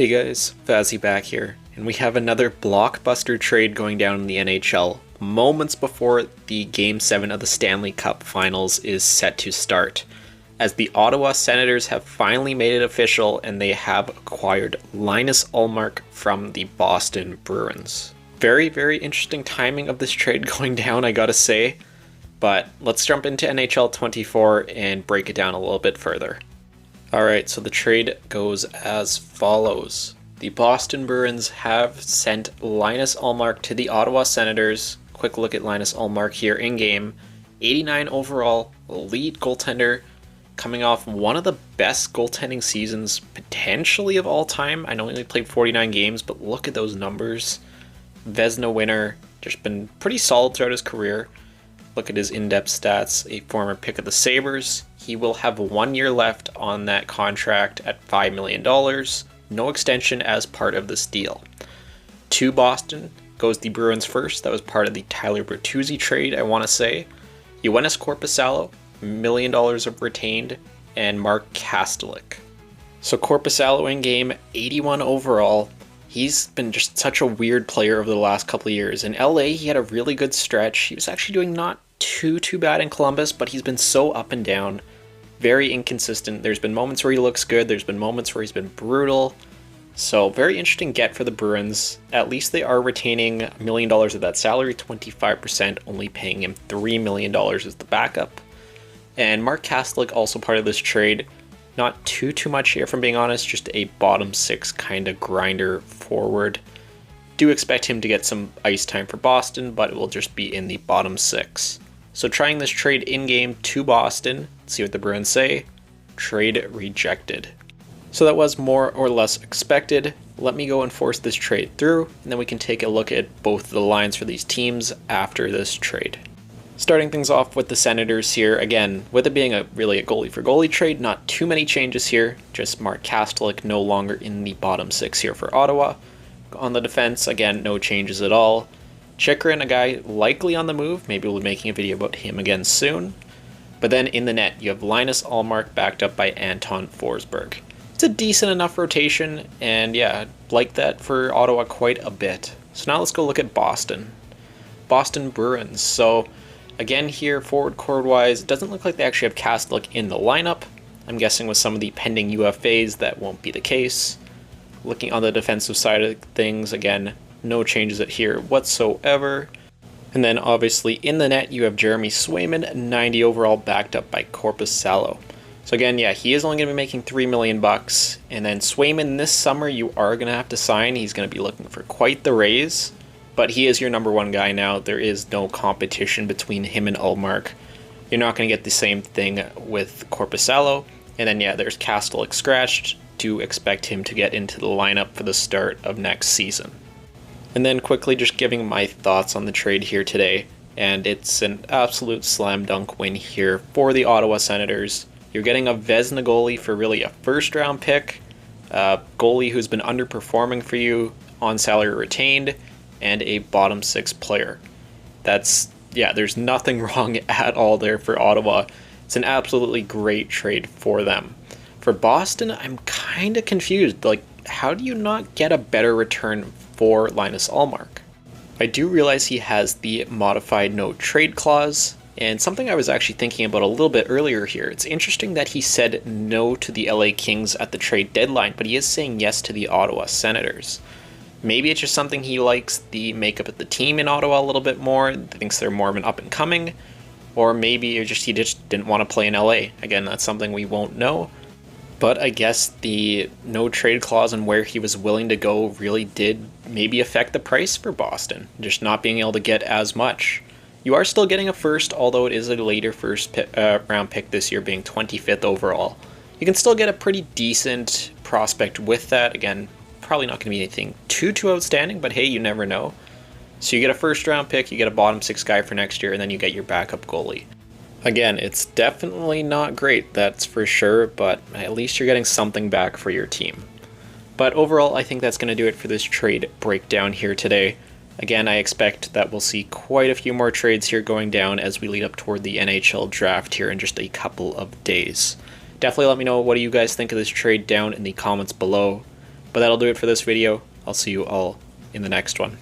Hey guys, Fazzy back here, and we have another blockbuster trade going down in the NHL moments before the Game 7 of the Stanley Cup Finals is set to start, as the Ottawa Senators have finally made it official and they have acquired Linus Ullmark from the Boston Bruins. Very, very interesting timing of this trade going down, I gotta say, but let's jump into NHL 24 and break it down a little bit further. Alright, so the trade goes as follows. The Boston Bruins have sent Linus Ullmark to the Ottawa Senators. Quick look at Linus Ullmark here in game. 89 overall, elite goaltender, coming off one of the best goaltending seasons potentially of all time. I know he only played 49 games, but look at those numbers. Vezina winner, just been pretty solid throughout his career. Look at his in-depth stats, a former pick of the Sabres. He will have 1 year left on that contract at $5 million. No extension as part of this deal. To Boston goes the Bruins first. That was part of the Tyler Bertuzzi trade, I want to say. Yoenis Korpisalo, $1 million of retained, and Mark Kastelik. So Korpisalo in game, 81 overall. He's been just such a weird player over the last couple of years. In LA, he had a really good stretch. He was actually doing not too bad in Columbus, but he's been so up and down. Very inconsistent. There's been moments where he looks good. There's been moments where he's been brutal. So very interesting get for the Bruins. At least they are retaining $1 million of that salary, 25%, only paying him $3 million as the backup. And Mark Kastelik also part of this trade. Not too much here, from being honest, just a bottom six kind of grinder forward. Do expect him to get some ice time for Boston, but it will just be in the bottom six. So trying this trade in-game to Boston, see what the Bruins say. Trade rejected. So that was more or less expected. Let me go and force this trade through, and then we can take a look at both the lines for these teams after this trade. Starting things off with the Senators here, again, with it being really a goalie for goalie trade, not too many changes here, just Mark Kastelik no longer in the bottom six here for Ottawa. On the defense, again, no changes at all. Chychrun, a guy likely on the move, maybe we'll be making a video about him again soon. But then in the net, you have Linus Ullmark backed up by Anton Forsberg. It's a decent enough rotation, and yeah, like that for Ottawa quite a bit. So now let's go look at Boston. Boston Bruins, so again here, forward core-wise, it doesn't look like they actually have Kastelik in the lineup. I'm guessing with some of the pending UFAs that won't be the case. Looking on the defensive side of things, again, no changes here whatsoever. And then obviously in the net, you have Jeremy Swayman, 90 overall, backed up by Korpisalo. So again, yeah, he is only going to be making $3 million. And then Swayman this summer, you are going to have to sign. He's going to be looking for quite the raise. But he is your number one guy now. There is no competition between him and Ullmark. You're not going to get the same thing with Korpisalo. And then, yeah, there's Kastelik scratched. Do expect him to get into the lineup for the start of next season. And then quickly just giving my thoughts on the trade here today. And it's an absolute slam dunk win here for the Ottawa Senators. You're getting a Vezina goalie for really a first round pick. A goalie who's been underperforming for you on salary retained. And a bottom six player. There's nothing wrong at all there for Ottawa. It's an absolutely great trade for them. For Boston, I'm kind of confused. Like, how do you not get a better return for Linus Ullmark? I do realize he has the modified no trade clause, and something I was actually thinking about a little bit earlier here. It's interesting that he said no to the LA Kings at the trade deadline, but he is saying yes to the Ottawa Senators. Maybe it's just something he likes the makeup of the team in Ottawa a little bit more, thinks they're more of an up-and-coming, or maybe he just didn't want to play in LA. Again, that's something we won't know. But I guess the no trade clause and where he was willing to go really did maybe affect the price for Boston, just not being able to get as much. You are still getting a first, although it is a later first round pick this year, being 25th overall. You can still get a pretty decent prospect with that. Again, probably not going to be anything too outstanding, but hey, you never know. So you get a first round pick, you get a bottom six guy for next year, and then you get your backup goalie. Again, it's definitely not great, that's for sure, but at least you're getting something back for your team. But overall, I think that's going to do it for this trade breakdown here today. Again, I expect that we'll see quite a few more trades here going down as we lead up toward the NHL draft here in just a couple of days. Definitely let me know what do you guys think of this trade down in the comments below. But that'll do it for this video. I'll see you all in the next one.